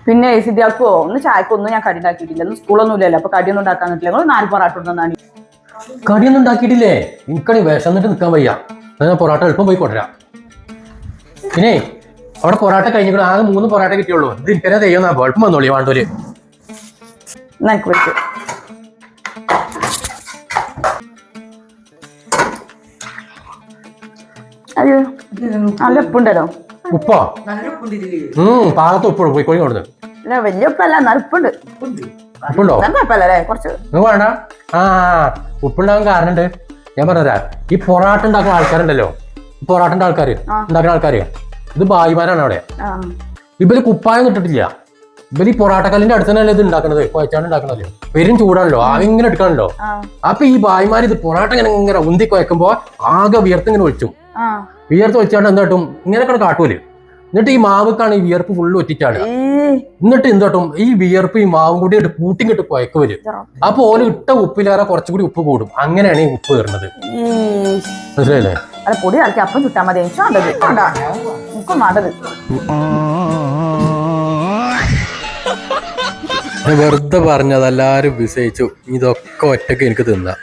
പിന്നെ സിദ്ധാർത്ഥോ ഒന്ന് ചായക്കൊന്നും ഞാൻ കടി ഉണ്ടാക്കിയിട്ടില്ല. ഇന്ന് സ്കൂളൊന്നും ഇല്ലല്ലോ, അപ്പൊ കടിയൊന്നും ഉണ്ടാക്കാൻ പറ്റില്ല. നിങ്ങൾ 4 പൊറാട്ട ഉണ്ടെന്നാണ്. കടിയൊന്നും ഉണ്ടാക്കിയിട്ടില്ലേ? എനിക്കണി വിശന്നിട്ട് നിൽക്കാൻ വയ്യ. ഞാൻ പൊറാട്ട എളുപ്പം പോയി കൊണ്ടുവരാം. പിന്നെ അവിടെ പൊറാട്ട കഴിഞ്ഞിട്ട് ആകെ 3 പൊറാട്ട കിട്ടിയുള്ളൂ. ഇത് എനിക്കെന്നെ തെയ്യുന്ന എളുപ്പം വന്നോളി വേണ്ടോര്. എനിക്ക് പറ്റും. അയ്യോ നല്ല ഉപ്പുണ്ടല്ലോ. ഉപ്പോ? പാകത്ത് ഉപ്പുള്ളൂ. പോയിക്കോളി കൊടുത്ത്. അല്ല വലിയ ഉപ്പല്ല, എന്നാലും ഉപ്പുണ്ട്. ഉപ്പുണ്ടോ? കുഴപ്പമില്ലേ കുറച്ച്. നിങ്ങൾ വേണ്ട. ഉപ്പുണ്ടാകാൻ കാരണമുണ്ട്. ഞാൻ പറഞ്ഞുതരാം. ഈ പൊറാട്ട ഉണ്ടാക്കുന്ന ആൾക്കാരുണ്ടല്ലോ, പൊറാട്ട ഉണ്ടാക്കുന്ന ആൾക്കാര് ഇത് ഭായിമാരാണ് അവിടെ. ഇവര് കുപ്പായം ഇട്ടിട്ടില്ല. ഇവര് ഈ പൊറാട്ടക്കല്ലിന്റെ അടുത്ത് തന്നെയല്ലേ ഇത് ഉണ്ടാക്കുന്നത്, കുഴച്ചാണ്ട് ഉണ്ടാക്കണല്ലോ. പെരും ചൂടാണല്ലോ, ആകെ ഇങ്ങനെ എടുക്കണല്ലോ. അപ്പൊ ഈ ഭായിമാര് ഇത് പൊറാട്ട ഇങ്ങനെ ഉന്തി കുഴക്കുമ്പോ ആകെ വിയർത്ത് ഇങ്ങനെ ഒഴിച്ചും. വിയർത്ത് ഒഴിച്ചാണ്ട് എന്താട്ടും ഇങ്ങനെയൊക്കെ കാട്ടൂല്. എന്നിട്ട് ഈ മാവക്കാണ് ഈ വിയർപ്പ് ഫുള്ള് ഒറ്റിച്ചാണ്. എന്നിട്ട് എന്താട്ടും ഈ വിയർപ്പ് ഈ മാവും കൂടി കൂട്ടിങ്ങിട്ട് കുഴക്ക് വരും. അപ്പൊ ഓല് ഇട്ട ഉപ്പിലേറെ കുറച്ചുകൂടി ഉപ്പ് കൂടും. അങ്ങനെയാണ് ഈ ഉപ്പ് കയറുന്നത്. മനസ്സിലായില്ലേ? അത് പൊടി ഇറക്കി അപ്പം ചുട്ടാ മതി. എനിക്കും വേണ്ടത്. വെറുതെ പറഞ്ഞത് എല്ലാരും വിസയിച്ചു. ഇതൊക്കെ ഒറ്റക്ക് എനിക്ക് തിന്നാം.